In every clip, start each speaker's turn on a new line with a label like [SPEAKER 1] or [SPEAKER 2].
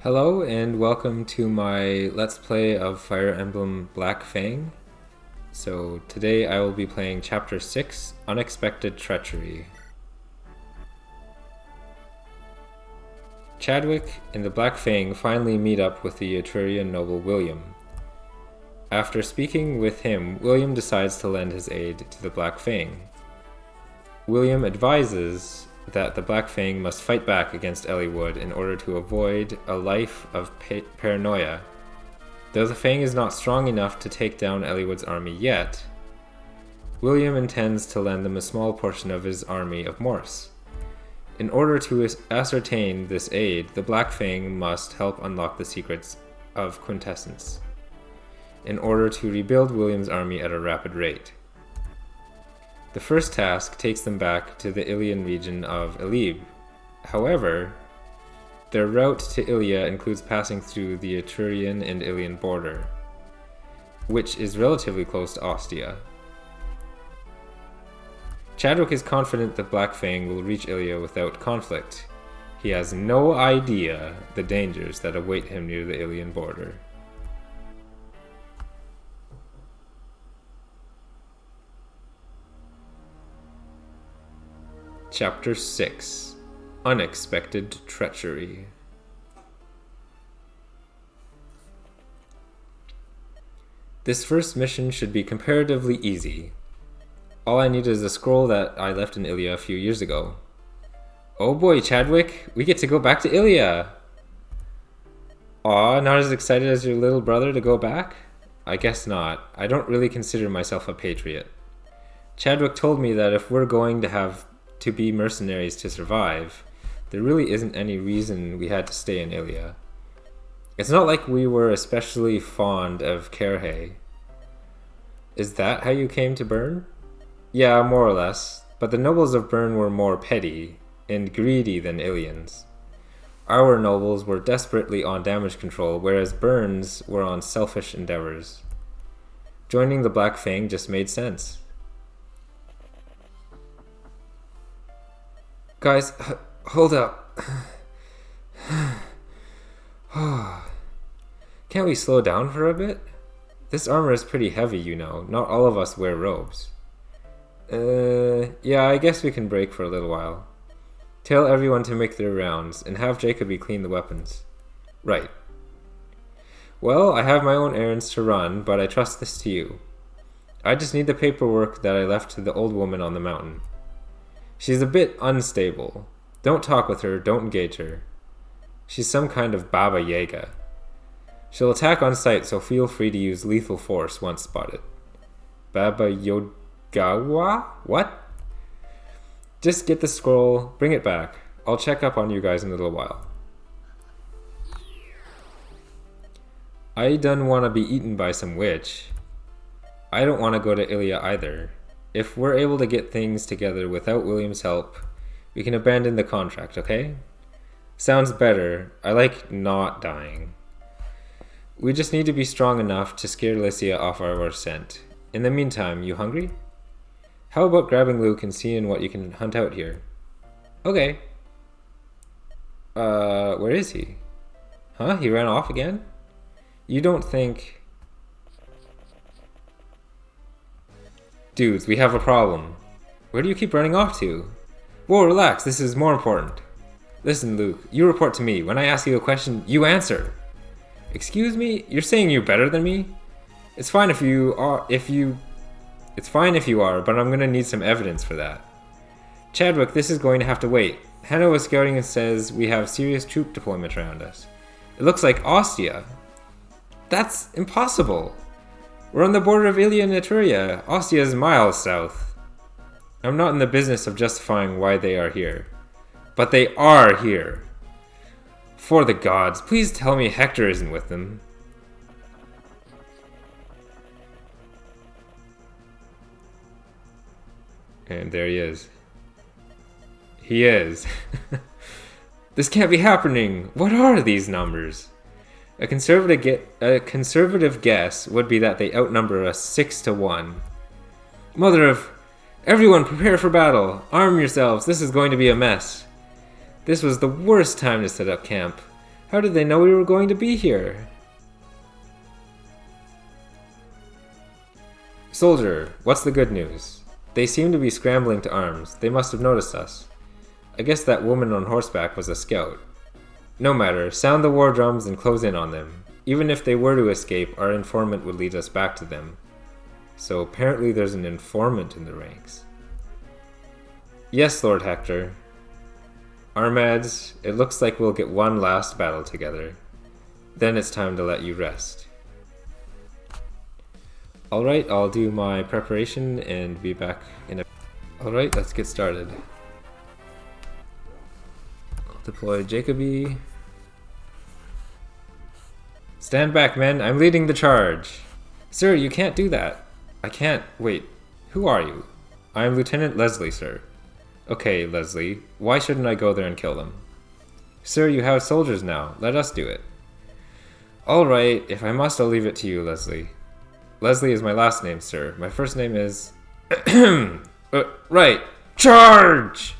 [SPEAKER 1] Hello and welcome to my Let's Play of Fire Emblem Black Fang. So today I will be playing Chapter 6, Unexpected Treachery. Chadwick and the Black Fang finally meet up with the Etrurian noble William. After speaking with him, William decides to lend his aid to the Black Fang. William advises that the Black Fang must fight back against Eliwood in order to avoid a life of paranoia. Though the Fang is not strong enough to take down Eliwood's army yet, William intends to lend them a small portion of his army of Morse. In order to ascertain this aid, the Black Fang must help unlock the secrets of Quintessence, in order to rebuild William's army at a rapid rate. The first task takes them back to the Ilian region of Elib. However, their route to Ilia includes passing through the Etrurian and Ilian border, which is relatively close to Ostia. Chadwick is confident that Black Fang will reach Ilia without conflict. He has no idea the dangers that await him near the Ilian border. Chapter 6, Unexpected Treachery. This first mission should be comparatively easy. All I need is a scroll that I left in Ilia a few years ago. Oh boy, Chadwick, we get to go back to Ilia! Aw, not as excited as your little brother to go back? I guess not. I don't really consider myself a patriot. Chadwick told me that if we're going to have to be mercenaries to survive, there really isn't any reason we had to stay in Ilia. It's not like we were especially fond of Kerhe. Is that how you came to Bern? Yeah, more or less, but the nobles of Bern were more petty and greedy than Ilians. Our nobles were desperately on damage control, whereas Bern's were on selfish endeavors. Joining the Black Fang just made sense. Guys, hold up. Can't we slow down for a bit? This armor is pretty heavy, you know. Not all of us wear robes. Yeah, I guess we can break for a little while. Tell everyone to make their rounds, and have Jacoby clean the weapons. Right. Well, I have my own errands to run, but I trust this to you. I just need the paperwork that I left to the old woman on the mountain. She's a bit unstable. Don't talk with her, don't engage her. She's some kind of Baba Yaga. She'll attack on sight, so feel free to use lethal force once spotted. Baba Yogawa? What? Just get the scroll, bring it back. I'll check up on you guys in a little while. I done wanna be eaten by some witch. I don't wanna go to Ilia either. If we're able to get things together without William's help, we can abandon the contract, okay? Sounds better. I like not dying. We just need to be strong enough to scare Lycia off our scent. In the meantime, you hungry? How about grabbing Luke and seeing what you can hunt out here? Okay. Where is he? Huh? He ran off again? You don't think... Dudes, we have a problem. Where do you keep running off to? Whoa, relax, this is more important. Listen, Luke, you report to me. When I ask you a question, you answer. Excuse me? You're saying you're better than me? It's fine if you are, but I'm gonna need some evidence for that. Chadwick, this is going to have to wait. Hannah was scouting and says we have serious troop deployment around us. It looks like Ostia. That's impossible. We're on the border of Ilia and Etruria. Ostia is miles south. I'm not in the business of justifying why they are here. But they are here. For the gods, please tell me HECTOR isn't with them. And there he is. He is. This can't be happening. What are these numbers? A conservative guess would be that they outnumber us 6-1. Mother of... Everyone prepare for battle! Arm yourselves, this is going to be a mess. This was the worst time to set up camp. How did they know we were going to be here? Soldier, what's the good news? They seem to be scrambling to arms. They must have noticed us. I guess that woman on horseback was a scout. No matter, sound the war drums and close in on them. Even if they were to escape, our informant would lead us back to them. So apparently there's an informant in the ranks. Yes, Lord Hector. Armads, it looks like we'll get one last battle together. Then it's time to let you rest. Alright, I'll do my preparation and be back in a... Alright, let's get started. I'll deploy Jacoby. Stand back, men, I'm leading the charge. Sir, you can't do that. I can't... Wait, who are you? I am Lieutenant Leslie, sir. Okay, Leslie, why shouldn't I go there and kill them? Sir, you have soldiers now. Let us do it. Alright, if I must, I'll leave it to you, Leslie. Leslie is my last name, sir. My first name is... right. Charge!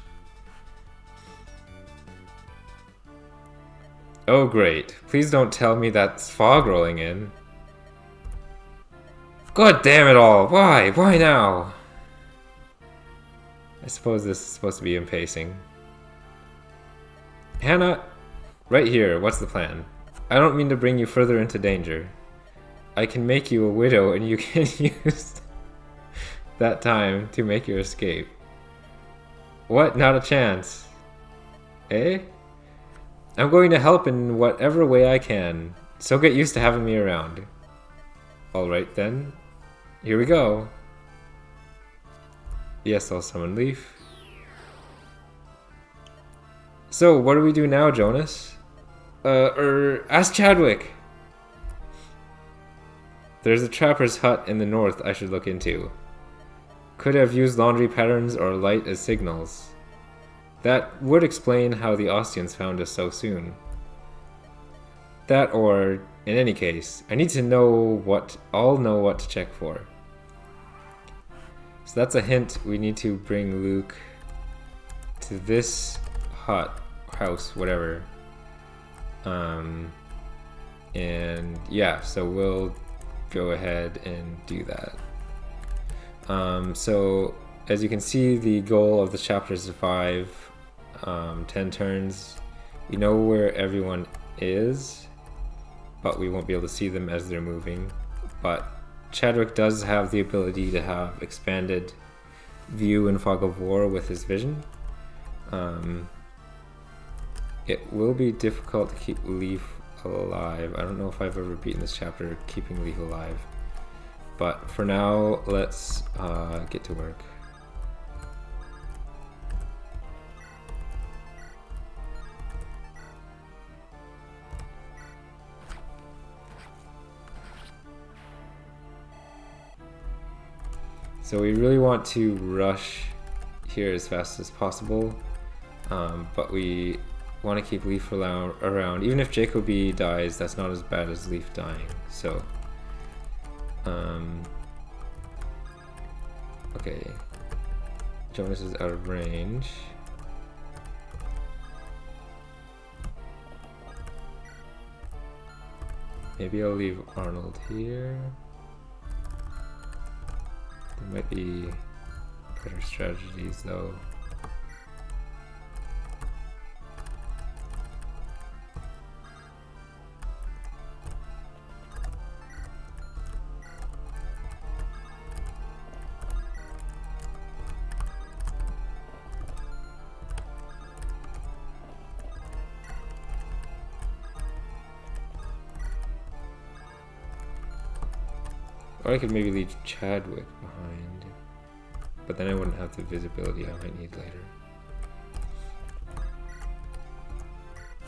[SPEAKER 1] Oh, great. Please don't tell me that's fog rolling in. God damn it all! Why? Why now? I suppose this is supposed to be impacing. Hannah, right here, what's the plan? I don't mean to bring you further into danger. I can make you a widow and you can use that time to make your escape. What? Not a chance. Eh? I'm going to help in whatever way I can, so get used to having me around. Alright then. Here we go. Yes, I'll summon Leaf. So, what do we do now, Jonas? Ask Chadwick! There's a trapper's hut in the north I should look into. Could have used laundry patterns or light as signals. That would explain how the Ostians found us so soon. That or, in any case, I need to know what... I'll know what to check for. So that's a hint. We need to bring Luke to this hut, house, whatever. And yeah, so we'll go ahead and do that. So as you can see, the goal of the chapter is to 10 turns. We know where everyone is, but we won't be able to see them as they're moving. But Chadwick does have the ability to have expanded view in Fog of War with his vision. It will be difficult to keep Leaf alive. I don't know if I've ever beaten this chapter keeping Leaf alive. But for now, let's get to work. So we really want to rush here as fast as possible, but we want to keep Leaf around. Even if Jacoby dies, that's not as bad as Leaf dying. So, okay, Jonas is out of range. Maybe I'll leave Arnold here. There might be better strategies though. Or I could maybe leave Chadwick behind, but then I wouldn't have the visibility I might need later.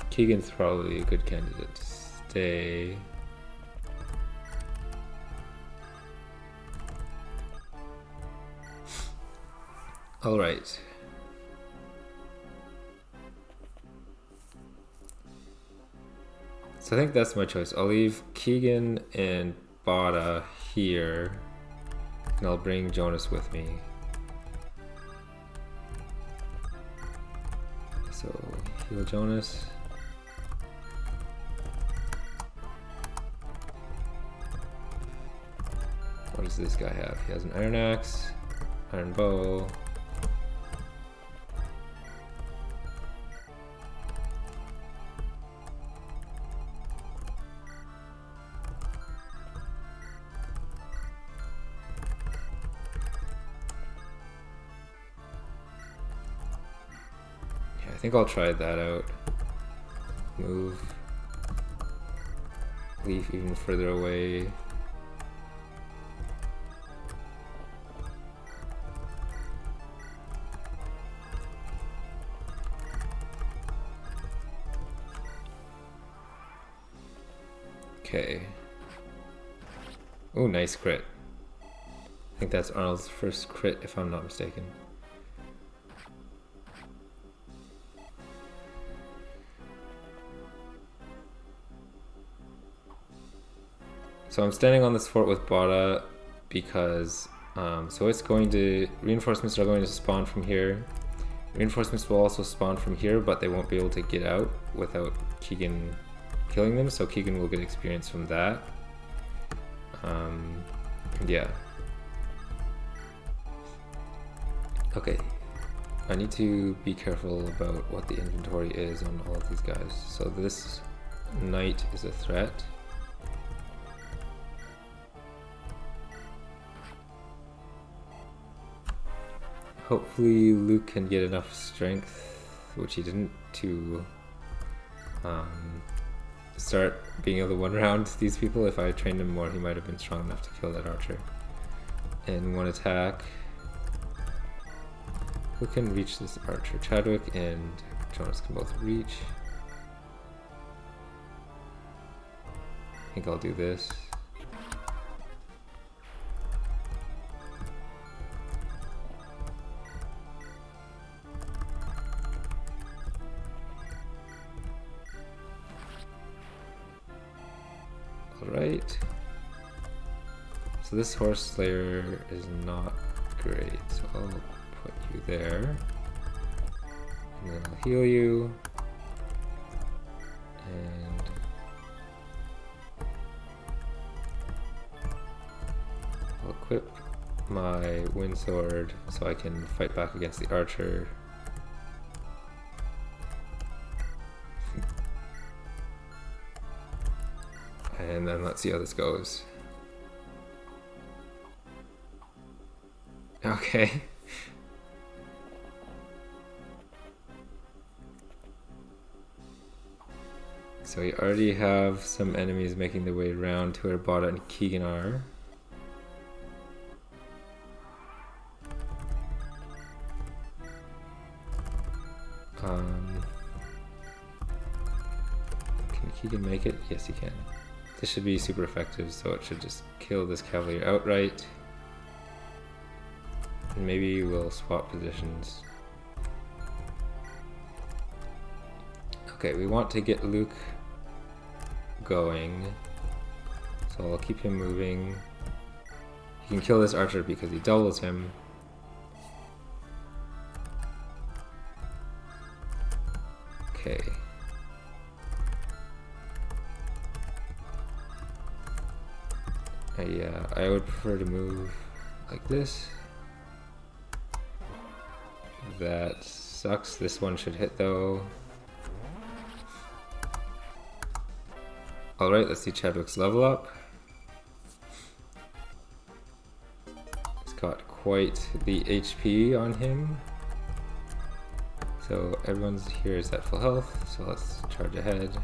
[SPEAKER 1] Keegan's probably a good candidate to stay. Alright. So I think that's my choice. I'll leave Keegan and Bada here, and I'll bring Jonas with me. So heal Jonas. What does this guy have? He has an iron axe, iron bow. Yeah, I think I'll try that out. Move. Leaf even further away. Okay. Oh, nice crit. I think that's Arnold's first crit, if I'm not mistaken. So I'm standing on this fort with Bada because so it's going to, reinforcements are going to spawn from here. Reinforcements will also spawn from here, but they won't be able to get out without Keegan killing them, so Keegan will get experience from that. Yeah. Okay. I need to be careful about what the inventory is on all of these guys. So this knight is a threat. Hopefully Luke can get enough strength, which he didn't, to start being able to one round these people. If I trained him more, he might have been strong enough to kill that archer in one attack. Who can reach this archer? Chadwick and Jonas can both reach. I think I'll do this. Alright. So this horse slayer is not great, so I'll put you there. And then I'll heal you. And I'll equip my wind sword so I can fight back against the archer. And then let's see how this goes. Okay. So we already have some enemies making their way around to where Bada and Keegan are. Can Keegan make it? Yes, he can. This should be super effective, so it should just kill this cavalier outright. And maybe we'll swap positions. Okay, we want to get Luke going, so I'll keep him moving. He can kill this archer because he doubles him. Okay. Yeah, I would prefer to move like this. That sucks. This one should hit though. Alright, let's see Chadwick's level up. He's got quite the HP on him. So everyone's here is at full health, so let's charge ahead.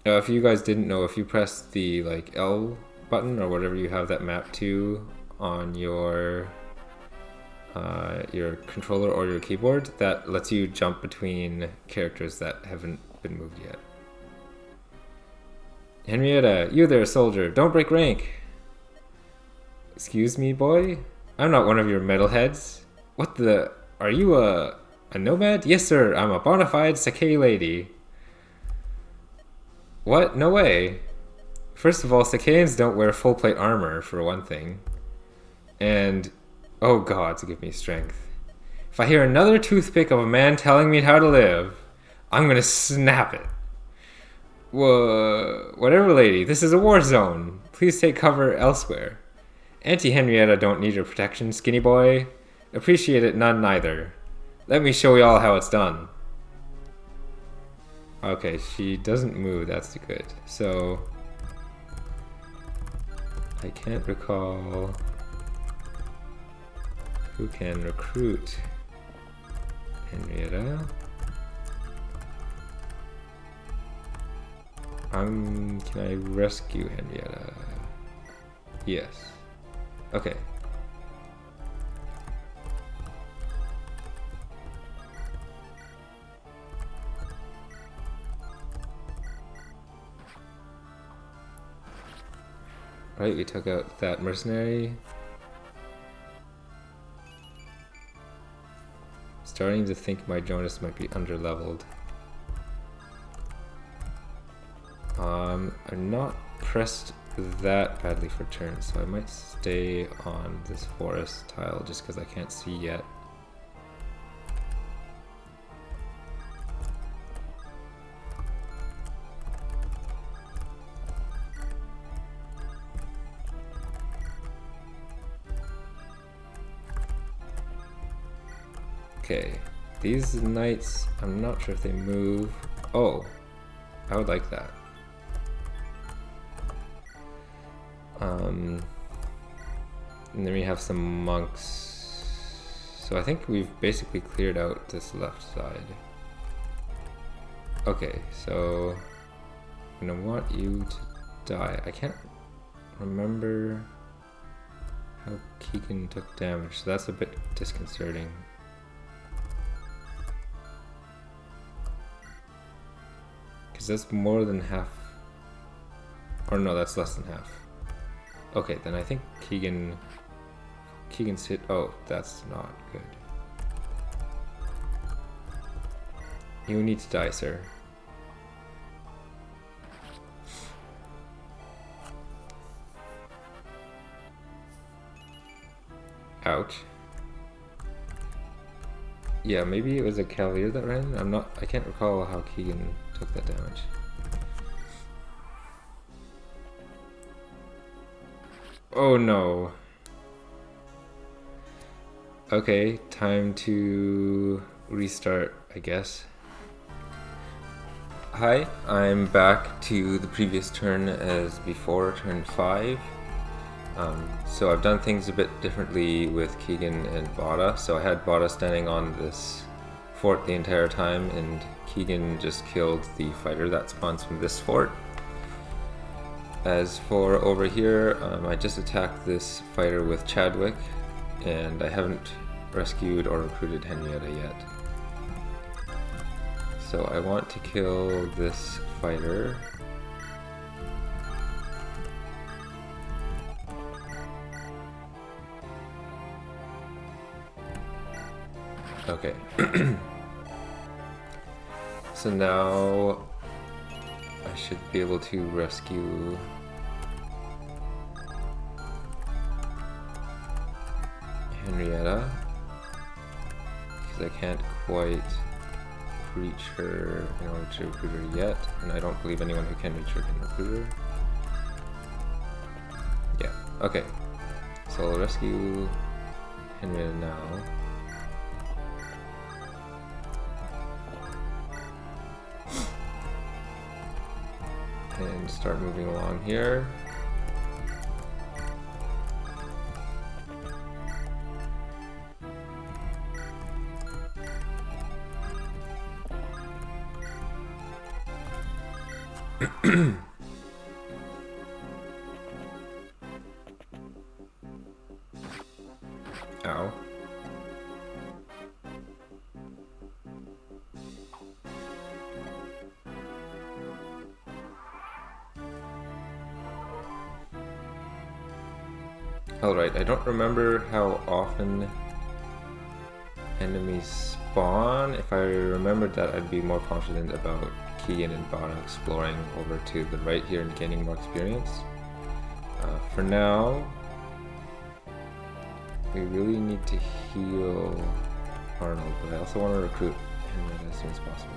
[SPEAKER 1] Now, if you guys didn't know, if you press the like L button or whatever you have that mapped to on your controller or your keyboard, that lets you jump between characters that haven't been moved yet. Henrietta, you there, soldier, don't break rank. Excuse me, boy? I'm not one of your metalheads. What the? Are you a nomad? Yes, sir, I'm a bona fide Decay lady. What? No way. First of all, Decayans don't wear full plate armor, for one thing. And, oh god, to give me strength. If I hear another toothpick of a man telling me how to live, I'm gonna snap it. Whoa, whatever, lady. This is a war zone. Please take cover elsewhere. Auntie Henrietta don't need your protection, skinny boy. Appreciate it none neither. Let me show y'all how it's done. Okay, she doesn't move. That's good. So I can't recall who can recruit Henrietta. Can I rescue Henrietta? Yes. Okay. Right, we took out that mercenary. Starting to think my Jonas might be underleveled. I'm not pressed that badly for turns, so I might stay on this forest tile just because I can't see yet. Okay, these knights, I'm not sure if they move. Oh, I would like that. And then we have some monks. So I think we've basically cleared out this left side. Okay, so I'm gonna want you to die. I can't remember how Keegan took damage, so that's a bit disconcerting. Because that's more than half. Or no, that's less than half. Okay, then I think Keegan's hit. Oh, that's not good. You need to die, sir. Ouch. Yeah, maybe it was a cavalier that ran. I can't recall how Keegan took that damage. Oh no. Okay, time to restart, I guess. Hi, I'm back to the previous turn as before, turn 5. So I've done things a bit differently with Keegan and Bada. So I had Bada standing on this fort the entire time, and Keegan just killed the fighter that spawns from this fort. As for over here, I just attacked this fighter with Chadwick, and I haven't rescued or recruited Henrietta yet. So I want to kill this fighter. Okay. So now I should be able to rescue Henrietta, because I can't quite reach her in order to recruit her yet, and I don't believe anyone who can reach her can recruit her. Yeah, okay. So I'll rescue Henrietta now. And start moving along here. Ow. Alright, I don't remember how often enemies spawn. If I remembered that, I'd be more confident about Keegan and Bada exploring over to the right here and gaining more experience. For now, we really need to heal Arnold, but I also want to recruit him as soon as possible.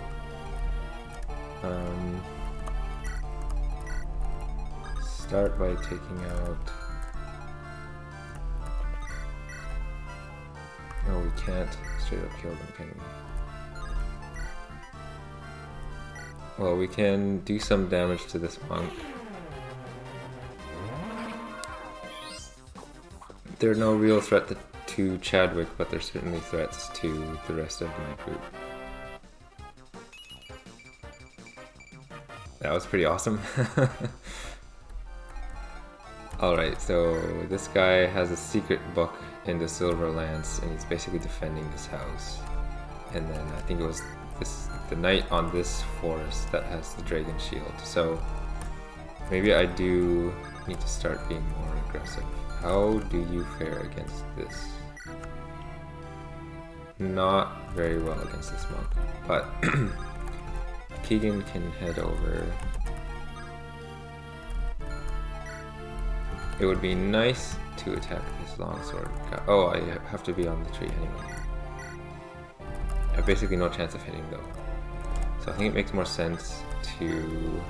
[SPEAKER 1] Start by taking out... No, we can't straight up kill them, can we? Well, we can do some damage to this monk. They're no real threat to Chadwick, but they're certainly threats to the rest of my group. That was pretty awesome. Alright, so this guy has a secret book in the Silver Lance, and he's basically defending this house. And then I think it was the knight on this forest that has the dragon shield. So maybe I do need to start being more aggressive. How do you fare against this? Not very well against this monk, but Keegan can head over. It would be nice to attack this longsword guy. Oh, I have to be on the tree anyway. I have basically no chance of hitting though. So I think it makes more sense to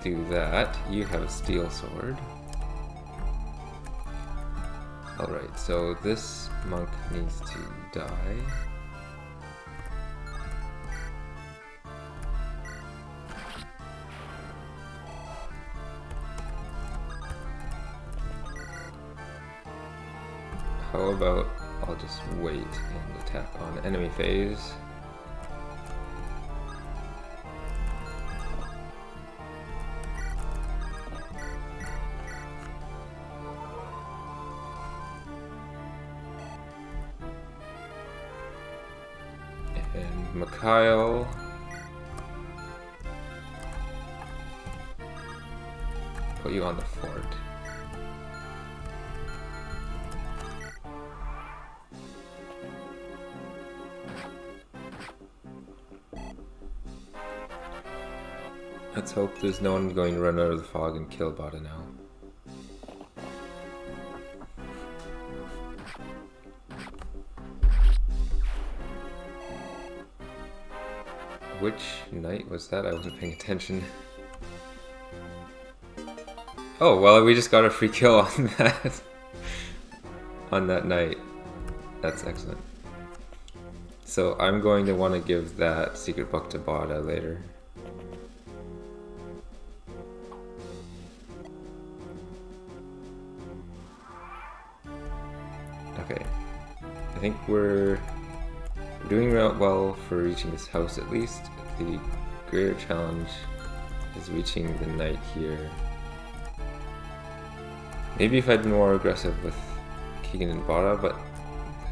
[SPEAKER 1] do that. You have a steel sword. Alright, so this monk needs to die. How about I'll just wait and attack on enemy phase. And Mikhail. Put you on the fort. Let's hope there's no one going to run out of the fog and kill Bada now. Which knight was that? I wasn't paying attention. Oh, well, we just got a free kill on that. On that knight. That's excellent. So I'm going to want to give that secret book to Bada later. Okay, I think we're doing well for reaching this house at least. The greater challenge is reaching the knight here. Maybe if I'd been more aggressive with Keegan and Bada, but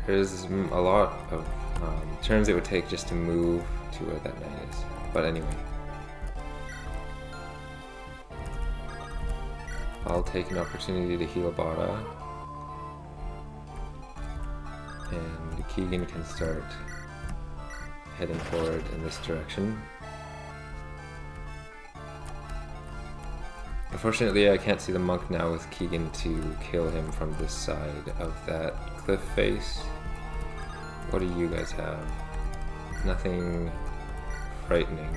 [SPEAKER 1] there's a lot of turns it would take just to move to where that knight is. But anyway, I'll take an opportunity to heal Bada. And Keegan can start heading forward in this direction. Unfortunately, I can't see the monk now with Keegan to kill him from this side of that cliff face. What do you guys have? Nothing frightening.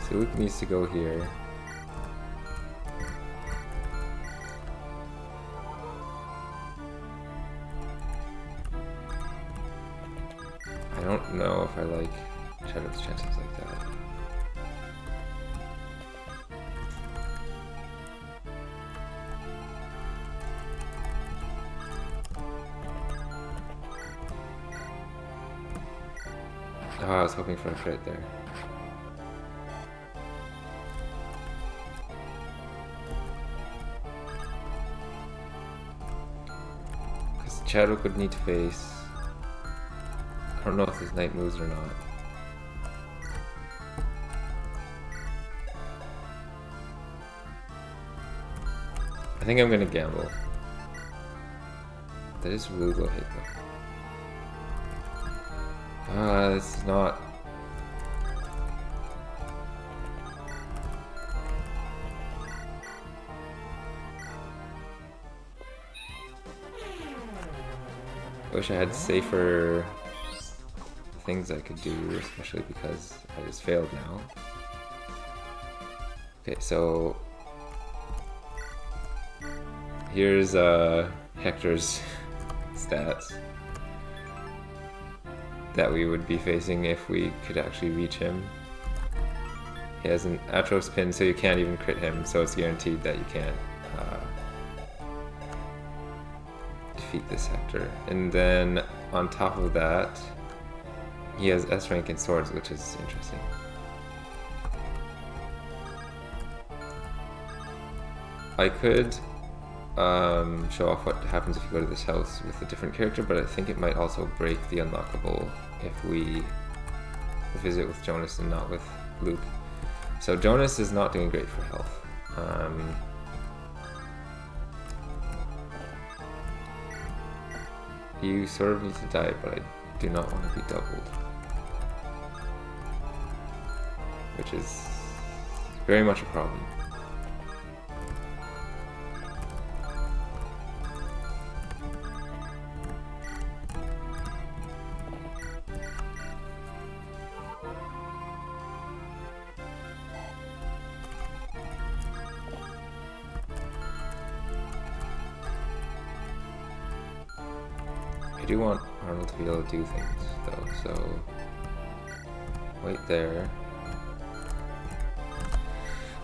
[SPEAKER 1] So Luke needs to go here. I don't know if I like Shadow's chances like that. Oh, I was hoping for a crit there. Because Chadwick would need to face... I don't know if this knight moves or not. I think I'm gonna gamble. That is really low hit though. This is not... I wish I had safer things I could do, especially because I just failed now. Okay, so here's Hector's stats that we would be facing if we could actually reach him. He has an Atros pin, so you can't even crit him, so it's guaranteed that you can't defeat this Hector. And then on top of that, he has S rank in swords, which is interesting. I could show off what happens if you go to this house with a different character, but I think it might also break the unlockable if we visit with Jonas and not with Luke. So Jonas is not doing great for health. You sort of need to die, but I do not want to be doubled. Which is very much a problem. I do want Arnold to be able to do things, though, so wait there.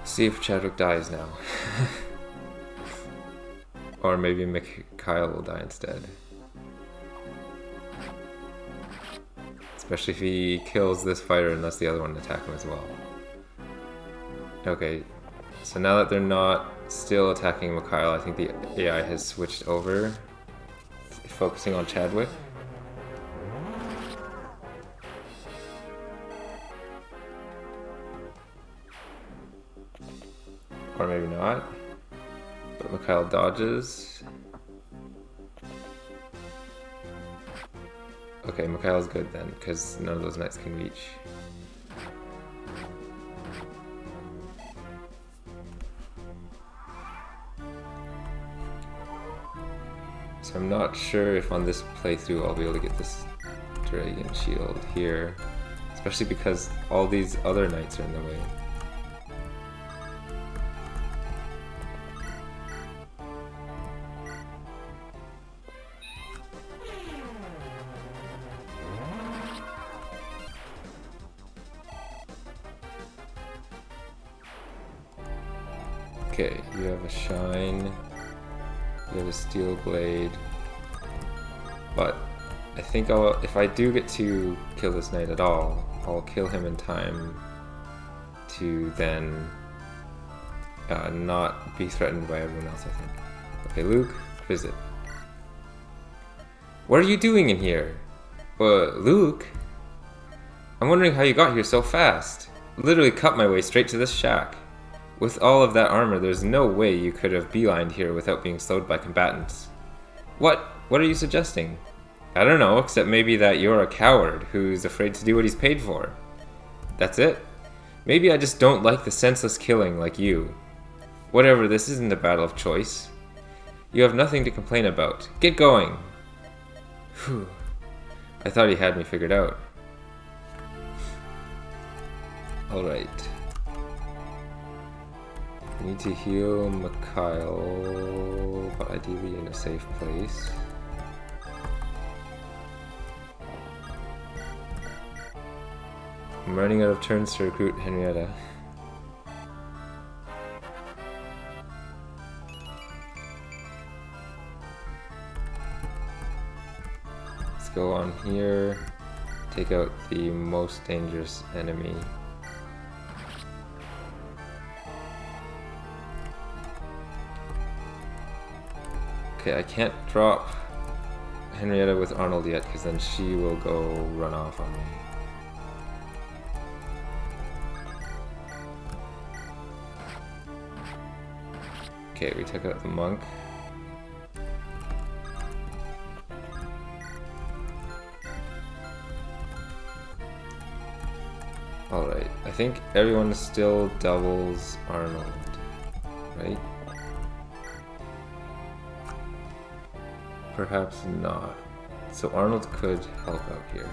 [SPEAKER 1] See if Chadwick dies now. Or maybe Mikhail will die instead. Especially if he kills this fighter and lets the other one attack him as well. Okay, so now that they're not still attacking Mikhail, I think the AI has switched over, focusing on Chadwick. Or maybe not. But Mikhail dodges. Okay, Mikhail's good then, because none of those knights can reach. So I'm not sure if on this playthrough I'll be able to get this dragon shield here, especially because all these other knights are in the way. Okay, you have a shine. You have a steel blade, but I think if I do get to kill this knight at all, I'll kill him in time to then not be threatened by everyone else, I think. Okay, Luke, visit. What are you doing in here? Luke? I'm wondering how you got here so fast. Literally cut my way straight to this shack. With all of that armor, there's no way you could have beelined here without being slowed by combatants. What are you suggesting? I don't know, except maybe that you're a coward who's afraid to do what he's paid for. That's it? Maybe I just don't like the senseless killing like you. Whatever, this isn't a battle of choice. You have nothing to complain about. Get going! Whew. I thought he had me figured out. Alright. I need to heal Mikhail, but ideally in a safe place. I'm running out of turns to recruit Henrietta. Let's go on here, take out the most dangerous enemy. Okay, I can't drop Henrietta with Arnold yet, because then she will go run off on me. Okay, we took out the monk. Alright, I think everyone still doubles Arnold, right? Perhaps not. So Arnold could help out here.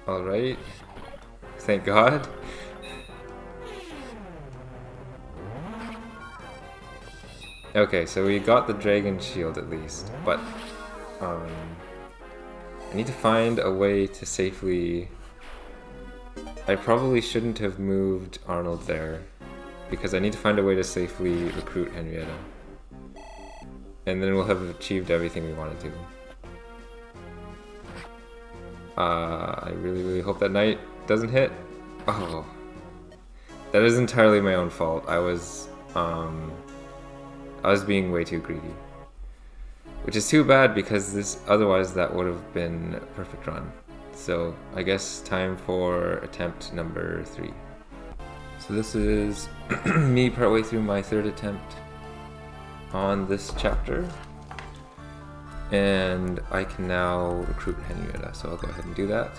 [SPEAKER 1] Alright. Thank God. Okay, so we got the dragon shield at least, but I need to find a way to safely... I probably shouldn't have moved Arnold there, because I need to find a way to safely recruit Henrietta. And then we'll have achieved everything we want to do. I really hope that knight doesn't hit. Oh. That is entirely my own fault. I was being way too greedy. Which is too bad because otherwise that would have been a perfect run. So I guess time for attempt number 3. So this is me partway through my 3rd attempt on this chapter. And I can now recruit Henrietta, so I'll go ahead and do that.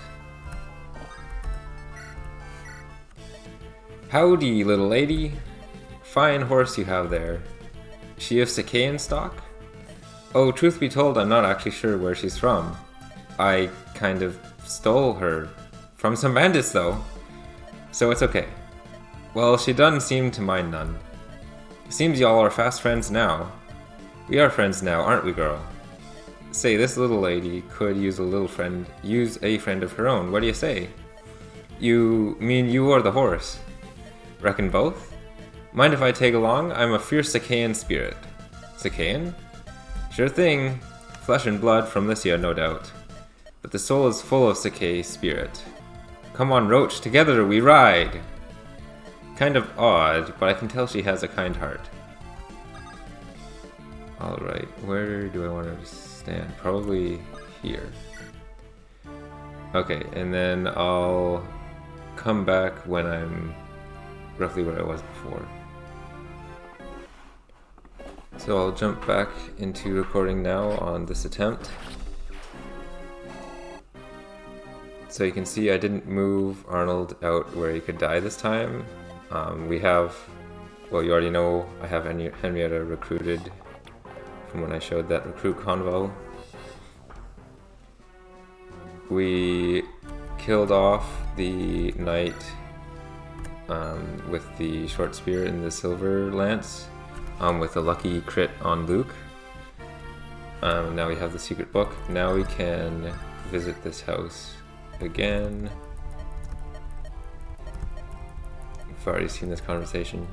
[SPEAKER 1] Howdy, little lady. Fine horse you have there. She of Decay in stock? Oh, truth be told, I'm not actually sure where she's from. I kind of stole her from some bandits, though. So it's okay. Well, she doesn't seem to mind none. Seems y'all are fast friends now. We are friends now, aren't we, girl? Say, this little lady could use a friend of her own. What do you say? You mean you or the horse? Reckon both? Mind if I tag along? I'm a fierce Decayan spirit. Decayan? Sure thing. Flesh and blood from Lycia, no doubt. But the soul is full of Decay spirit. Come on, Roach, together we ride! Kind of odd, but I can tell she has a kind heart. Alright, where do I want her to stand? Probably here. Okay, and then I'll come back when I'm roughly where I was before. So I'll jump back into recording now on this attempt. So you can see I didn't move Arnold out where he could die this time. We have, well, you already know I have Henrietta recruited from when I showed that recruit convo. We killed off the knight with the short spear and the silver lance with a lucky crit on Luke. Now we have the secret book. Now we can visit this house again. We've already seen this conversation.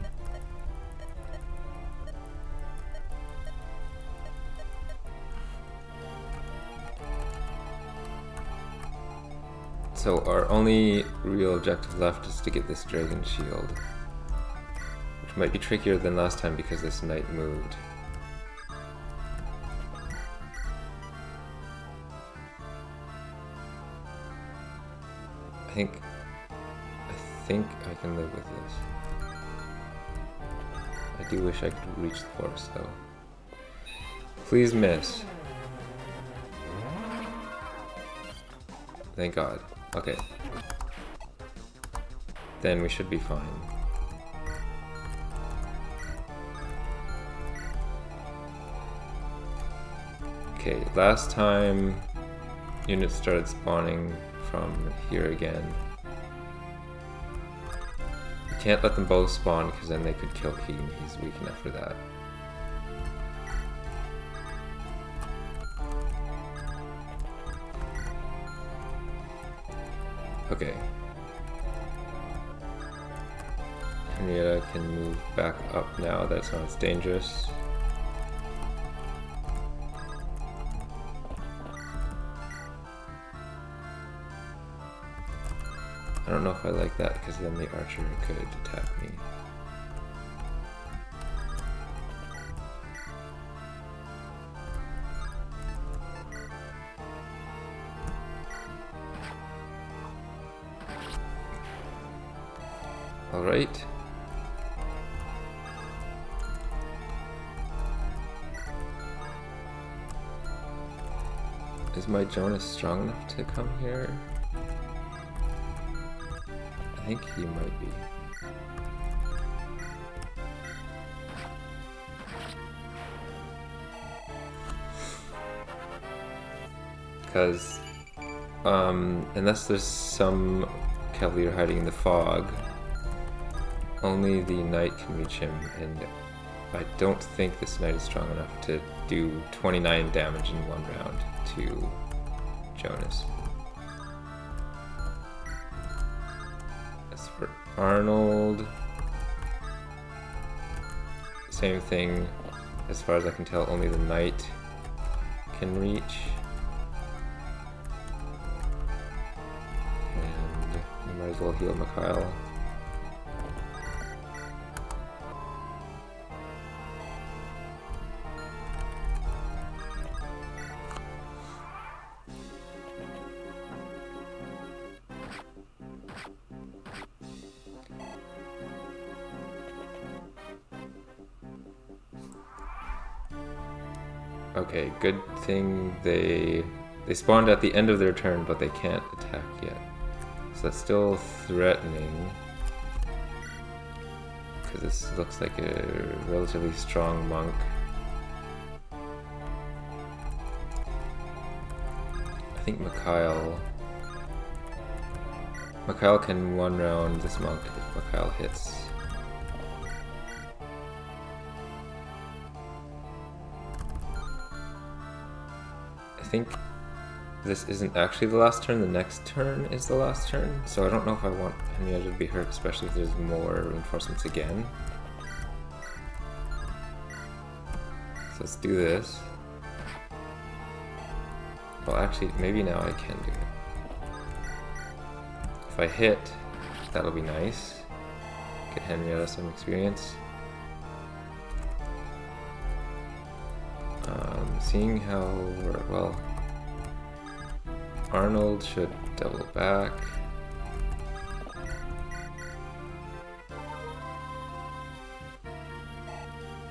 [SPEAKER 1] So our only real objective left is to get this dragon shield, which might be trickier than last time because this knight moved. I think I can live with this. I do wish I could reach the horse though. Please miss. Thank God. Okay. Then we should be fine. Okay, last time units started spawning from here again. You can't let them both spawn because then they could kill Keaton. He's weak enough for that. Okay. Henrietta can move back up now that it's not as dangerous. I don't know if I like that because then the archer could attack me. Alright. Is my Jonas strong enough to come here? I think he might be. Because, unless there's some cavalier hiding in the fog, only the knight can reach him, and I don't think this knight is strong enough to do 29 damage in one round to Jonas. As for Arnold, same thing. As far as I can tell, only the knight can reach. And you might as well heal Mikhail. Okay, good thing they spawned at the end of their turn, but they can't attack yet. So that's still threatening. Because this looks like a relatively strong monk. I think Mikhail can one round this monk if Mikhail hits. I think this isn't actually the last turn, the next turn is the last turn, so I don't know if I want Henrietta to be hurt, especially if there's more reinforcements again. So let's do this. Well, actually, maybe now I can do it. If I hit, that'll be nice. Get Henrietta some experience. Seeing how well, Arnold should double back.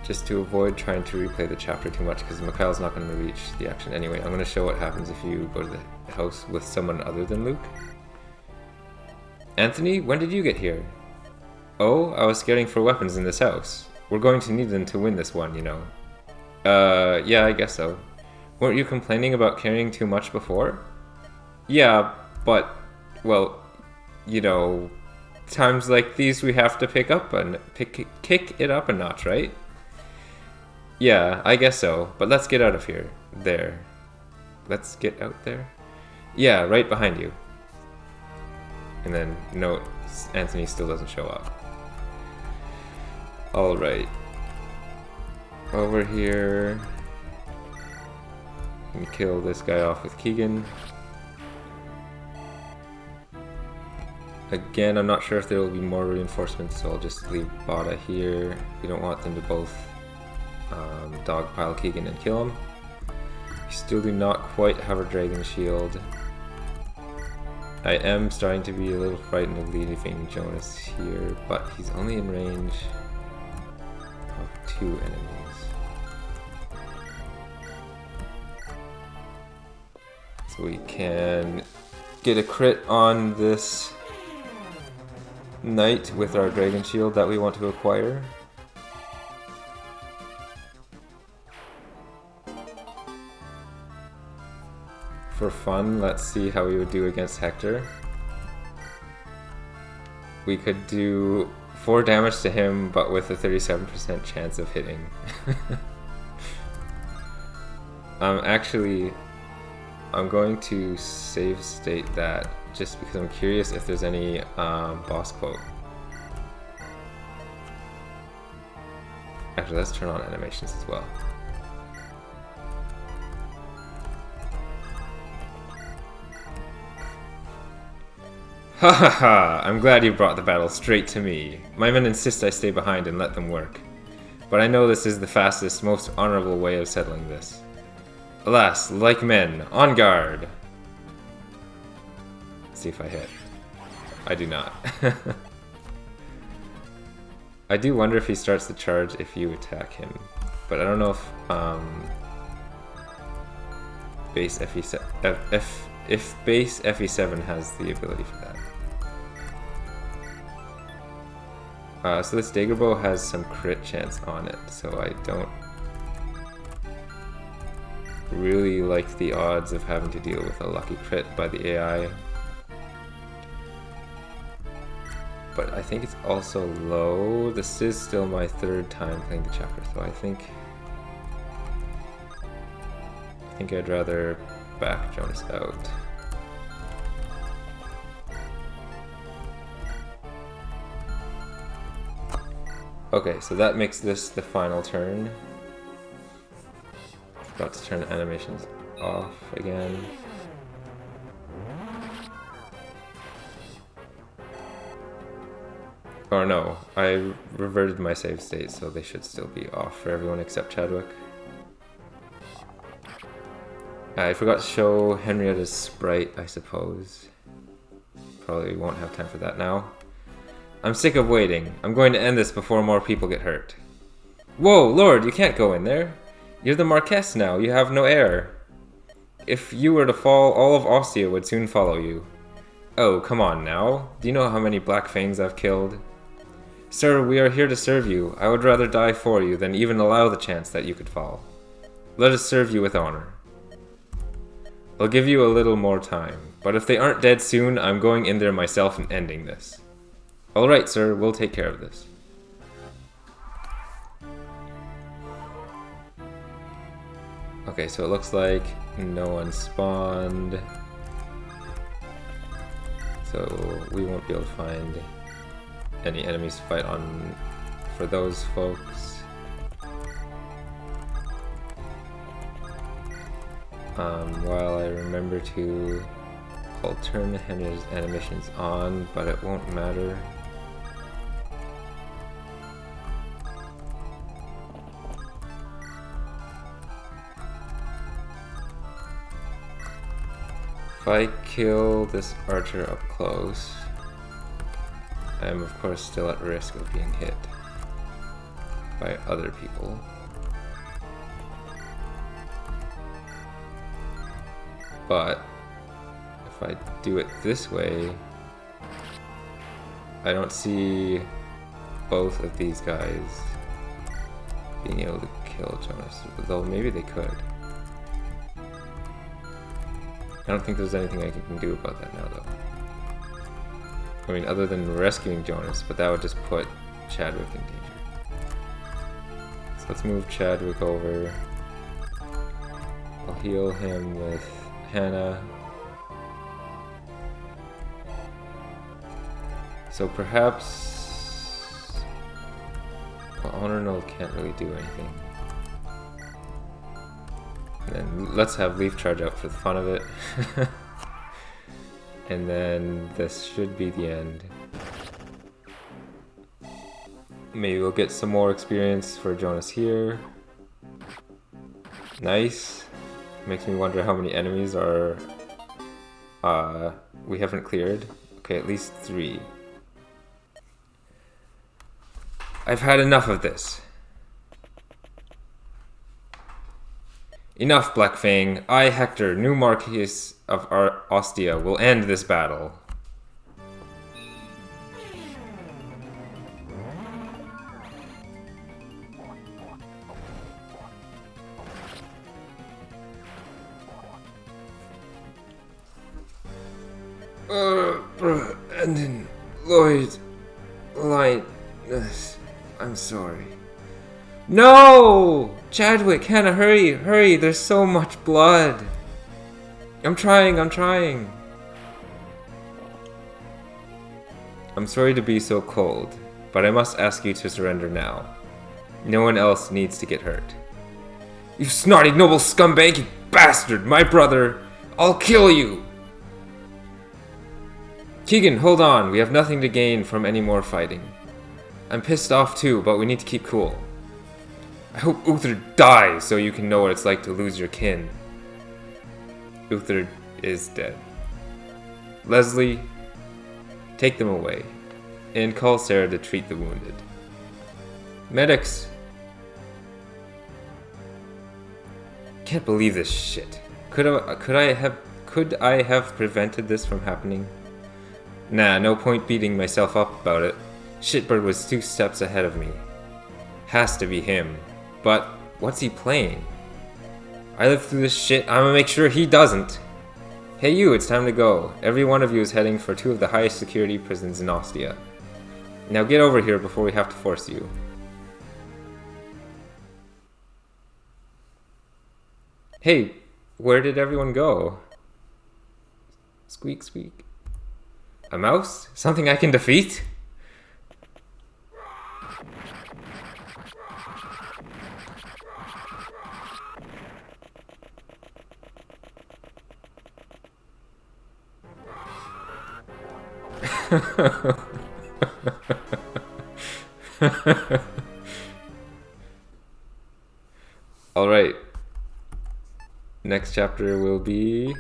[SPEAKER 1] Just to avoid trying to replay the chapter too much, because Mikhail's not going to reach the action anyway. I'm going to show what happens if you go to the house with someone other than Luke. Anthony, when did you get here? Oh, I was scouting for weapons in this house. We're going to need them to win this one, you know. Yeah, I guess so. Weren't you complaining about carrying too much before? Yeah, but, well, you know, times like these we have to kick it up a notch, right? Yeah, I guess so, but let's get out of here. There. Let's get out there? Yeah, right behind you. And then, no, Anthony still doesn't show up. Alright. Over here. And kill this guy off with Keegan. Again, I'm not sure if there will be more reinforcements, so I'll just leave Bada here. We don't want them to both dogpile Keegan and kill him. We still do not quite have a dragon shield. I am starting to be a little frightened of leaving Jonas here, but he's only in range of 2 enemies. So we can get a crit on this knight with our dragon shield that we want to acquire. For fun, let's see how we would do against Hector. We could do 4 damage to him, but with a 37% chance of hitting. Actually, I'm going to save state that just because I'm curious if there's any boss quote. Actually, let's turn on animations as well. Ha ha ha! I'm glad you brought the battle straight to me. My men insist I stay behind and let them work. But I know this is the fastest, most honorable way of settling this. Alas, like men, on guard! Let's see if I hit. I do not. I do wonder if he starts the charge if you attack him, but I don't know if base FE7 if base FE7 has the ability for that. So this dagger bow has some crit chance on it, so I don't really like the odds of having to deal with a lucky crit by the AI. But I think it's also low. This is still my third time playing the chapter, so I think I'd rather back Jonas out. Okay, so that makes this the final turn. Forgot to turn animations off again. Or no, I reverted my save state, so they should still be off for everyone except Chadwick. I forgot to show Henrietta's sprite, I suppose. Probably won't have time for that now. I'm sick of waiting. I'm going to end this before more people get hurt. Whoa, Lord, you can't go in there. You're the Marquess now, you have no heir. If you were to fall, all of Ostia would soon follow you. Oh, come on now. Do you know how many Black Fangs I've killed? Sir, we are here to serve you. I would rather die for you than even allow the chance that you could fall. Let us serve you with honor. I'll give you a little more time, but if they aren't dead soon, I'm going in there myself and ending this. Alright, sir, we'll take care of this. Okay, so it looks like no one spawned. So we won't be able to find any enemies to fight on for those folks. While I remember to, I'll turn Henry's animations on, but it won't matter. If I kill this archer up close, I am of course still at risk of being hit by other people. But if I do it this way, I don't see both of these guys being able to kill Jonas, though maybe they could. I don't think there's anything I can do about that now, though. I mean, other than rescuing Jonas, but that would just put Chadwick in danger. So let's move Chadwick over. I'll heal him with Hannah. So perhaps... well, Honor Null can't really do anything. And then let's have Leaf Charge out for the fun of it. And then this should be the end. Maybe we'll get some more experience for Jonas here. Nice. Makes me wonder how many enemies are we haven't cleared. Okay, at least 3. I've had enough of this. Enough, Black Fang. I, Hector, new Marquis of Ostia, will end this battle. And then Lloyd, Linus, I'm sorry. No! Chadwick, Hannah, hurry, hurry, there's so much blood. I'm trying. I'm sorry to be so cold, but I must ask you to surrender now. No one else needs to get hurt. You snotty noble scumbag, you bastard, my brother! I'll kill you! Keegan, hold on, we have nothing to gain from any more fighting. I'm pissed off too, but we need to keep cool. I hope Uther dies so you can know what it's like to lose your kin. Uther is dead. Leslie, take them away, and call Sarah to treat the wounded. Medics! Can't believe this shit. Could I have prevented this from happening? Nah, no point beating myself up about it. Shitbird was 2 steps ahead of me. Has to be him. But what's he playing? I lived through this shit, I'm gonna make sure he doesn't. Hey you, it's time to go. Every one of you is heading for 2 of the highest security prisons in Ostia. Now get over here before we have to force you. Hey, where did everyone go? Squeak, squeak. A mouse? Something I can defeat? Alright. Next chapter will be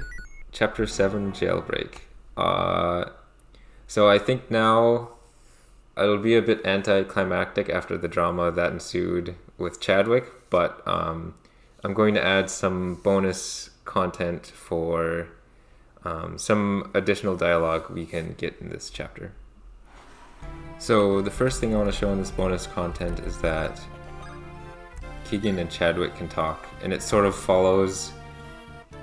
[SPEAKER 1] Chapter 7, Jailbreak. So I think now it'll be a bit anticlimactic after the drama that ensued with Chadwick, but I'm going to add some bonus content for some additional dialogue we can get in this chapter. So the first thing I want to show in this bonus content is that Keegan and Chadwick can talk, and it sort of follows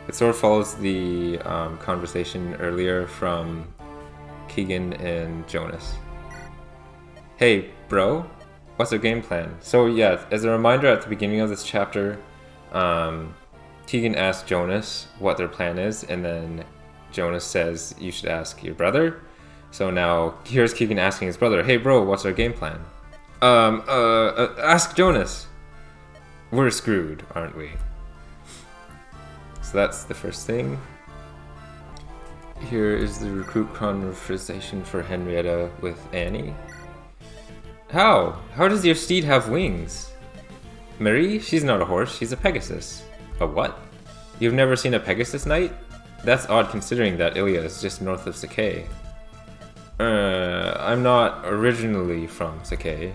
[SPEAKER 1] the conversation earlier from Keegan and Jonas. Hey, bro, what's our game plan? So yeah, as a reminder, at the beginning of this chapter, Keegan asked Jonas what their plan is, and then Jonas says you should ask your brother. So now here's Keegan asking his brother, hey bro, what's our game plan? Ask Jonas. We're screwed, aren't we? So that's the first thing. Here is the recruit conversation for Henrietta with Annie. How? How does your steed have wings? Marie? She's not a horse, she's a Pegasus. A what? You've never seen a Pegasus knight? That's odd considering that Ilya is just north of Decay. I'm not originally from Decay.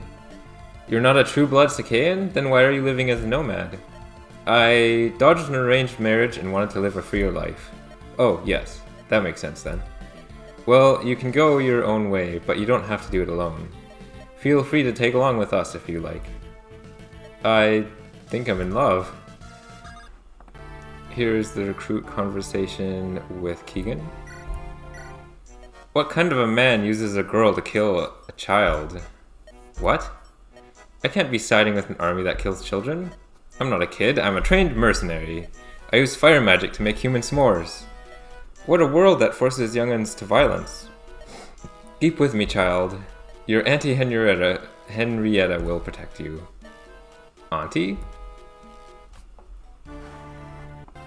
[SPEAKER 1] You're not a true-blood Decayan? Then why are you living as a nomad? I dodged an arranged marriage and wanted to live a freer life. Oh, yes. That makes sense then. Well, you can go your own way, but you don't have to do it alone. Feel free to take along with us if you like. I think I'm in love. Here's the recruit conversation with Keegan. What kind of a man uses a girl to kill a child? What? I can't be siding with an army that kills children. I'm not a kid, I'm a trained mercenary. I use fire magic to make human s'mores. What a world that forces young'uns to violence. Keep with me, child. Your Auntie Henrietta will protect you. Auntie?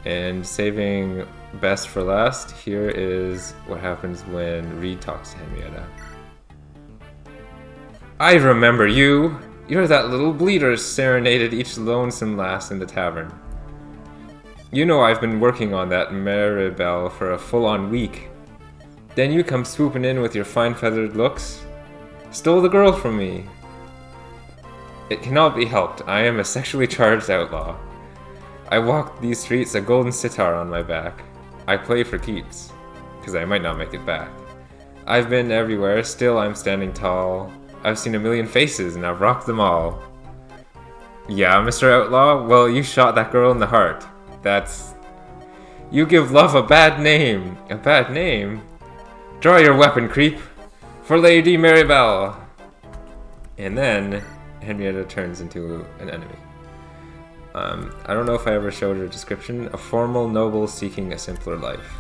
[SPEAKER 1] And saving best for last, here is what happens when Reed talks to Henrietta. I remember you! You're that little bleeder serenaded each lonesome lass in the tavern. You know I've been working on that Maribel for a full-on week. Then you come swooping in with your fine-feathered looks. Stole the girl from me. It cannot be helped, I am a sexually charged outlaw. I walk these streets a golden sitar on my back. I play for keeps, because I might not make it back. I've been everywhere, still I'm standing tall. I've seen a million faces and I've rocked them all. Yeah, Mr. Outlaw? Well, you shot that girl in the heart. That's... You give love a bad name. A bad name? Draw your weapon, creep. For Lady Maribel. And then Henrietta turns into an enemy. I don't know if I ever showed her description. A formal noble seeking a simpler life.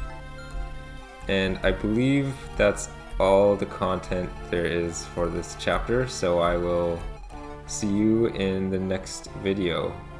[SPEAKER 1] And I believe that's all the content there is for this chapter, so I will see you in the next video.